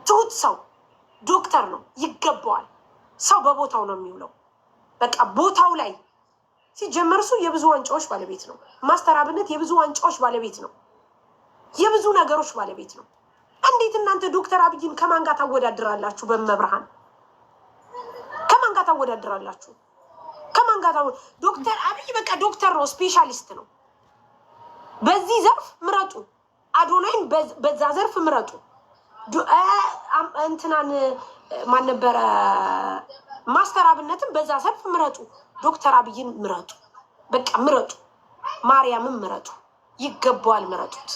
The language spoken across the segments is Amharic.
ትሁት ሰው ዶክተር ነው፣ ይገባዋል። ሰው በቦታው ነው የሚውለው። በቃ ቦታው ላይ ሲጀመር እሱ የብዙ ዋንጫዎች ባለቤት ነው። ማስተር አብነት የብዙ ዋንጫዎች ባለቤት ነው። የብዙ ነገሮች ባለቤት ነው። እንዴት እናንተ ዶክተር አብይን ከማን ጋር ታወዳድራላችሁ? በመብርሃን ከማን ጋር ታወዳድራላችሁ? ከማን ጋር ዶክተር አብይ በቃ ዶክተር ነው፣ ስፔሻሊስት ነው። በዚህ ዘርፍ ምረጡ። አዶናይን በዛ ዘርፍ ምረጡ። እንትናን ማን ነበረ? ማስተር አብነትን በዛ ዘርፍ ምረጡ። ዶክተር አብይን ምረጡ። በቃ ምረጡ። ማርያምን ምረጡ። ይገባዋል፣ ምረጡት።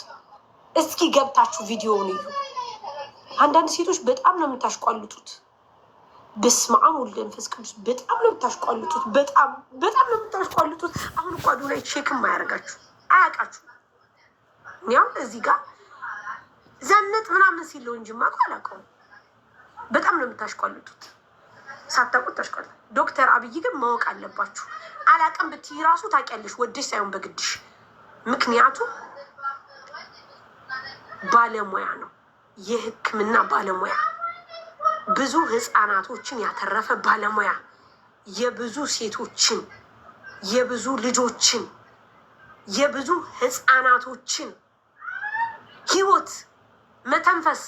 እስኪ ገብታችሁ ቪዲዮውን እዩ። አንዳንድ ሴቶች በጣም ነው የምታሽቋልጡት። በስመ አብ ወወልድ ወመንፈስ ቅዱስ በጣም ነው የምታሽቋልጡት። በጣም ነው የምታሽቋልጡት። አሁን እኮ አዶናይ ቼክም አያደርጋችሁ፣ አያውቃችሁ። ያው እዚህ ጋር ዘነጥ ምናምን ሲለው እንጂማ እኮ አላውቀውም። በጣም ነው የምታሽቋልጡት። ሳታውቁት ታሽቋል። ዶክተር አብይ ግን ማወቅ አለባችሁ። አላውቅም ብትይ ራሱ ታውቂያለሽ፣ ወደሽ ሳይሆን በግድሽ። ምክንያቱም ባለሙያ ነው፣ የሕክምና ባለሙያ፣ ብዙ ህፃናቶችን ያተረፈ ባለሙያ፣ የብዙ ሴቶችን፣ የብዙ ልጆችን፣ የብዙ ህፃናቶችን ህይወት መተንፈስ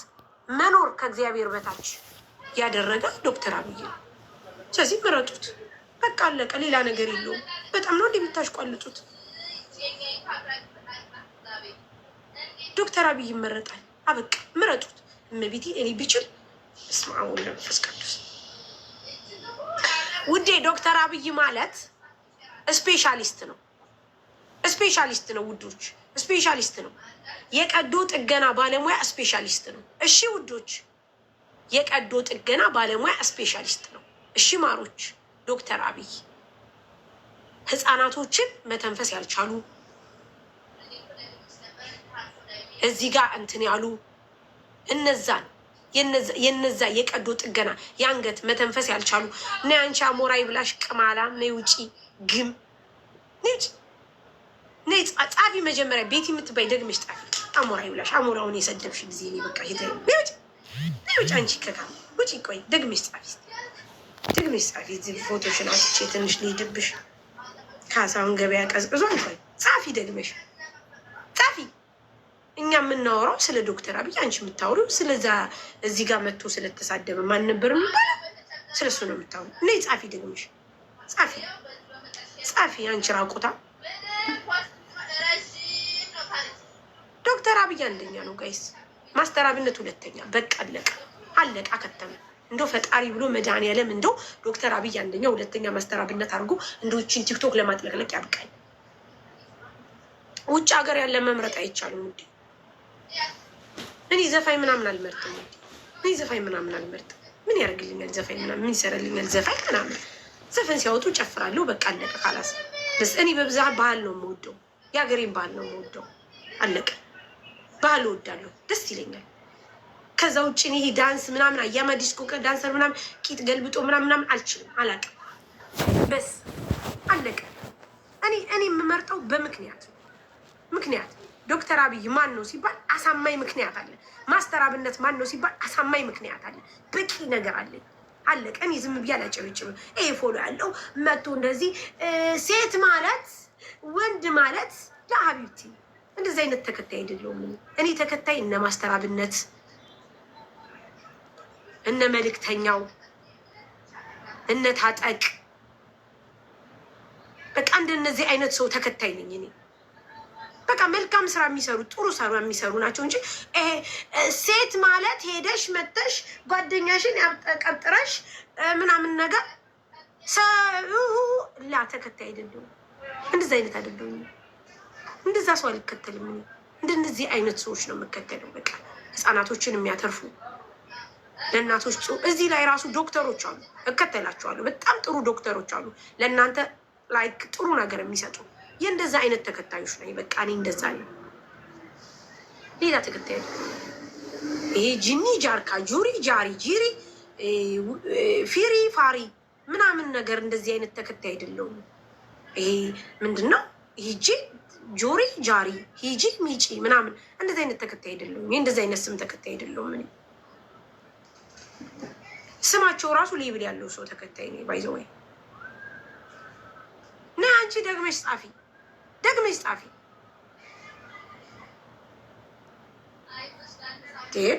መኖር ከእግዚአብሔር በታች ያደረገ ዶክተር አብይ ነው። ስለዚህ ምረጡት። በቃ አለቀ። ሌላ ነገር የለውም። በጣም ነው እንደምታሽቋልጡት። ዶክተር አብይ ይመረጣል። አበቃ፣ ምረጡት። እመቤቴ እኔ ቢችል በስመ አብ ወወልድ ወመንፈስ ቅዱስ። ውዴ ዶክተር አብይ ማለት ስፔሻሊስት ነው። ስፔሻሊስት ነው ውዶች፣ ስፔሻሊስት ነው። የቀዶ ጥገና ባለሙያ ስፔሻሊስት ነው። እሺ ውዶች፣ የቀዶ ጥገና ባለሙያ ስፔሻሊስት ነው። እሺ ማሮች፣ ዶክተር አብይ ህፃናቶችን መተንፈስ ያልቻሉ እዚህ ጋር እንትን ያሉ እነዛን የነዛ የቀዶ ጥገና የአንገት መተንፈስ ያልቻሉ እና አንቺ አሞራ ይብላሽ ቅማላ ነይ ውጪ ግም ነይ ጻፊ መጀመሪያ ቤት የምትባይ ደግመሽ ጻፊ። አሞራ ይብላሽ። አሞራውን የሰደብሽ ጊዜ እኔ በቃ ሄደ ነይ ውጪ አንቺ ከካ ውጪ። ቆይ ደግመሽ ጻፊ፣ ደግመሽ ጻፊ። እዚህ ፎቶሽን አጥቼ ትንሽ ልሂድብሽ። ካሳሁን ገበያ ቀዝቅዟል። ቆይ ጻፊ፣ ደግመሽ ጻፊ። እኛ የምናወራው ስለ ዶክተር አብይ፣ አንቺ የምታወሪው ስለዛ እዚህ ጋር መጥቶ ስለተሳደበ ማን ነበር የሚባለው? ስለሱ ነው የምታወሪው። ነይ ጻፊ፣ ደግመሽ ጻፊ፣ ጻፊ። አንቺ ራቁታ። ዶክተር አብይ አንደኛ ነው ጋይስ፣ ማስተር አብነት ሁለተኛ። በቃ አለቀ፣ አለቀ፣ አከተመ። እንደው ፈጣሪ ብሎ መድኃኒዓለም እንደው ዶክተር አብይ አንደኛ ሁለተኛ ማስተር አብነት አድርጎ እንደው እቺን ቲክቶክ ለማጥለቅለቅ ያብቃኝ። ውጭ ሀገር ያለ መምረጥ አይቻልም እንዴ? እኔ ዘፋኝ ምናምን አልመርጥም። እኔ ዘፋኝ ምናምን አልመርጥም። ምን ያደርግልኛል ዘፋኝ ምናምን? ምን ይሰራልኛል ዘፋኝ ምናምን? ዘፈን ሲያወጡ ጨፍራለሁ። በቃ አለቀ፣ ካላስ። በስ እኔ በብዛት ባህል ነው የምወደው፣ የሀገሬን ባህል ነው የምወደው። አለቀ። ባህል እወዳለሁ፣ ደስ ይለኛል። ከዛ ውጭ ይሄ ዳንስ ምናምን አያማ ዲስኮ ዳንሰር ምናምን ቂጥ ገልብጦ ምናምን አልችልም፣ አላውቅም። በስ አለቀ። እኔ የምመርጠው በምክንያት ምክንያት ዶክተር አብይ ማን ነው ሲባል አሳማኝ ምክንያት አለ። ማስተር አብነት ማን ነው ሲባል አሳማኝ ምክንያት አለ። በቂ ነገር አለ። አለቀ። እኔ ዝም ብዬ አላጨበጭብም። ይሄ ፎሎ ያለው መቶ እንደዚህ ሴት ማለት ወንድ ማለት ለሀቢብቲ እንደዚህ አይነት ተከታይ አይደለሁም። እኔ ተከታይ እነ ማስተር አብነት እነ መልእክተኛው እነ ታጠቅ በቃ እንደነዚህ አይነት ሰው ተከታይ ነኝ እኔ። በቃ መልካም ስራ የሚሰሩ ጥሩ ስራ የሚሰሩ ናቸው እንጂ ሴት ማለት ሄደሽ መተሽ ጓደኛሽን ቀብጥረሽ ምናምን ነገር ላ ተከታይ አይደለሁም። እንደዚህ አይነት አይደለሁም። እንደዛ ሰው አልከተልም። እንደነዚህ አይነት ሰዎች ነው የምከተለው። በቃ ህፃናቶችን የሚያተርፉ ለእናቶች እዚህ ላይ ራሱ ዶክተሮች አሉ፣ እከተላቸዋለሁ። በጣም ጥሩ ዶክተሮች አሉ፣ ለእናንተ ላይክ ጥሩ ነገር የሚሰጡ የእንደዛ አይነት ተከታዮች ነው። በቃ እኔ እንደዛ ነው። ሌላ ተከታይ ይሄ ጂኒ ጃርካ ጁሪ ጃሪ ጂሪ ፊሪ ፋሪ ምናምን ነገር እንደዚህ አይነት ተከታይ አይደለሁም። ይሄ ምንድን ነው? ሂጂ ጆሪ ጃሪ ሂጂ ሚጪ ምናምን እንደዚህ አይነት ተከታይ አይደለሁም። ይሄ እንደዚህ አይነት ስም ተከታይ አይደለሁም እኔ። ስማቸው ራሱ ሌብል ያለው ሰው ተከታይ ነው። ባይዘ ወይ ና አንቺ ደግመሽ ጻፊ፣ ደግመሽ ጻፊ።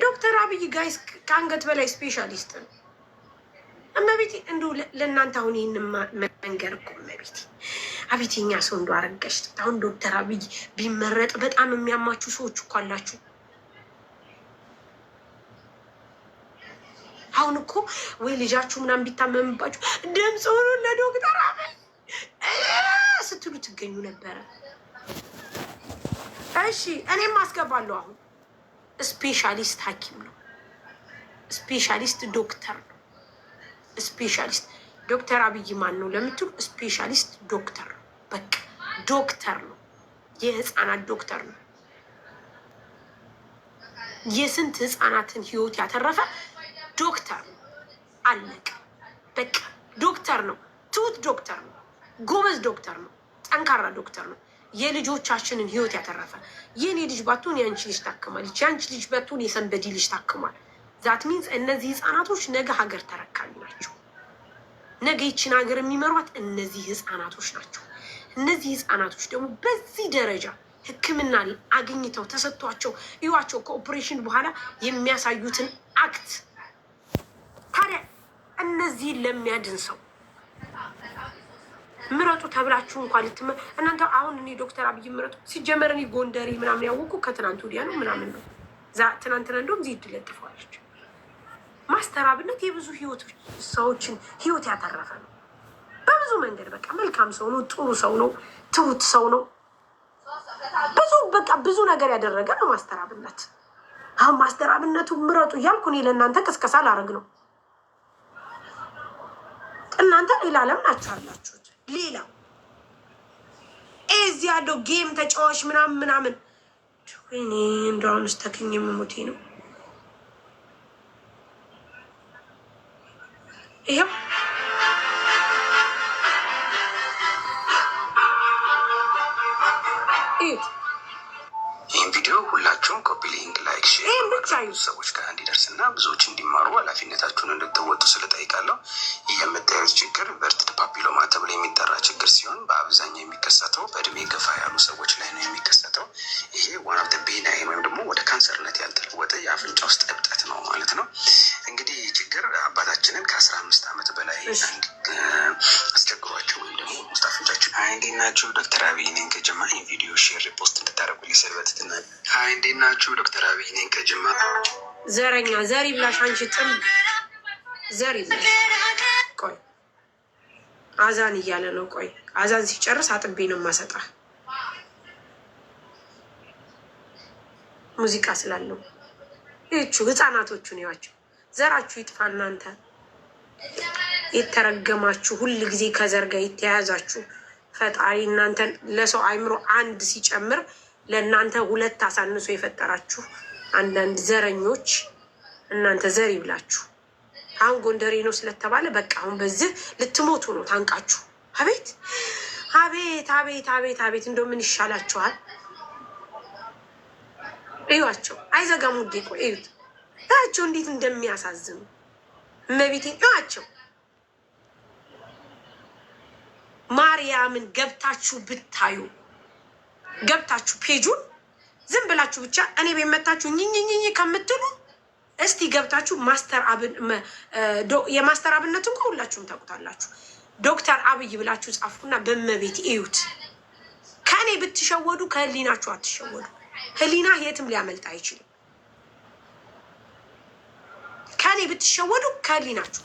ዶክተር አብይ ጋይስ ከአንገት በላይ ስፔሻሊስት ነው። እመቤቴ እንደው ለእናንተ አሁን ይህን መንገር እኮ እመቤቴ አቤቴኛ ሰው እንደ አረጋሽ። አሁን ዶክተር አብይ ቢመረጥ በጣም የሚያማችሁ ሰዎች እኮ አላችሁ። አሁን እኮ ወይ ልጃችሁ ምናምን ቢታመምባችሁ ድምፅ ሆኖ ለዶክተር አብይ ስትሉ ትገኙ ነበረ። እሺ እኔም አስገባለሁ። አሁን ስፔሻሊስት ሐኪም ነው፣ ስፔሻሊስት ዶክተር ነው። ስፔሻሊስት ዶክተር አብይ ማን ነው ለምትሉ ስፔሻሊስት ዶክተር ነው። በቃ ዶክተር ነው፣ የህፃናት ዶክተር ነው። የስንት ህፃናትን ህይወት ያተረፈ ዶክተር ነው። አለቀ በቃ ዶክተር ነው። ትሁት ዶክተር ነው። ጎበዝ ዶክተር ነው። ጠንካራ ዶክተር ነው። የልጆቻችንን ህይወት ያተረፈ። የኔ ልጅ ባትሆን የአንቺ ልጅ ታክማለች፣ የአንቺ ልጅ ባትሆን የሰንበዲ ልጅ ታክሟል። ዛት ሚንስ እነዚህ ህፃናቶች ነገ ሀገር ተረካቢ ናቸው። ነገ ይችን ሀገር የሚመሯት እነዚህ ህፃናቶች ናቸው። እነዚህ ህፃናቶች ደግሞ በዚህ ደረጃ ሕክምና አግኝተው ተሰጥቷቸው ይዋቸው ከኦፕሬሽን በኋላ የሚያሳዩትን አክት ታዲያ እነዚህን ለሚያድን ሰው ምረጡ ተብላችሁ እንኳን እናንተ አሁን እኔ ዶክተር አብይ ምረጡ ሲጀመር እኔ ጎንደሬ ምናምን ያወቁ ከትናንት ወዲያ ነው ምናምን ነው። ትናንትና እንደውም ዚህ ትለጥፈዋለች። ማስተር አብነት የብዙ ሰዎችን ህይወት ያተረፈ ነው በብዙ መንገድ። በቃ መልካም ሰው ነው፣ ጥሩ ሰው ነው፣ ትሁት ሰው ነው። ብዙ ነገር ያደረገ ነው ማስተር አብነት። አሁን ማስተር አብነቱ ምረጡ እያልኩ እኔ ለእናንተ ቅስቀሳ ላደርግ ነው። እናንተ ሌላ ዓለም ናችሁ አላችሁት። ሌላው እዚህ ያለው ጌም ተጫዋች ምናምን እኔ እንደውን ስተክኝ የምሞቴ ነው። ይሄው ይህን ቪዲዮ ሁላችሁም ኮፒ ሊንክ፣ ላይክ፣ ሼር ብዙ ሰዎች ጋር እንዲደርስና ብዙዎች እንዲማሩ ኃላፊነታችሁን እንድትወጡ ስለጠይቃለሁ። ይህ የምታዩት ችግር በርትድ ፓፒሎማ ተብሎ የሚጠራ ችግር ሲሆን በአብዛኛው የሚከሰተው በእድሜ ገፋ ያሉ ሰዎች ላይ ነው የሚከሰተው። ይሄ ዋን ኦፍ ዘ ቤናይን ወይም ደግሞ ወደ ካንሰርነት ያልተለወጠ የአፍንጫ ውስጥ እብጠት ነው ማለት ነው። እንግዲህ ይህ ችግር አባታችንን ከ15 ዓመት በላይ አስቸግሯቸው ወይም ደግሞ ውስጥ አፍንጫቸው። ሀይ እንዴት ናችሁ? ዶክተር አብይ ነኝ ከጅማ። ይህን ቪዲዮ ሼር ሪፖስት እንድታደርጉ ሊሰበትትና ሀይ እንዴት ናችሁ? ዶክተር አብይ ነኝ ከጅማ። ዘረኛ ዘሪ ብላሽ አንቺ ጥም ዘሪ ብላሽ። ቆይ አዛን እያለ ነው። ቆይ አዛን ሲጨርስ አጥቤ ነው ማሰጣ ሙዚቃ ስላለው ይቹ ህፃናቶቹን ይዋቸው። ዘራችሁ ይጥፋ እናንተ የተረገማችሁ ሁል ጊዜ ከዘር ጋር የተያያዛችሁ ፈጣሪ እናንተን ለሰው አይምሮ አንድ ሲጨምር ለእናንተ ሁለት አሳንሶ የፈጠራችሁ አንዳንድ ዘረኞች እናንተ ዘር ይብላችሁ። አሁን ጎንደሬ ነው ስለተባለ በቃ አሁን በዚህ ልትሞቱ ነው ታንቃችሁ። አቤት አቤት አቤት አቤት አቤት እንደው ምን ይሻላችኋል? እዩዋቸው፣ አይዘጋም ውዴ። ቆይ እዩት፣ እያቸው እንዴት እንደሚያሳዝኑ እመቤቴ እዩዋቸው። ማርያምን ገብታችሁ ብታዩ ገብታችሁ ፔጁን ዝም ብላችሁ ብቻ እኔ ቤት መታችሁ ኝኝኝኝ ከምትሉ እስቲ ገብታችሁ የማስተር አብነት እንኳ ሁላችሁም ታውቁታላችሁ። ዶክተር አብይ ብላችሁ ጻፉና በመቤት እዩት። ከእኔ ብትሸወዱ ከህሊናችሁ አትሸወዱ። ህሊና የትም ሊያመልጥ አይችልም። ከእኔ ብትሸወዱ ከህሊናችሁ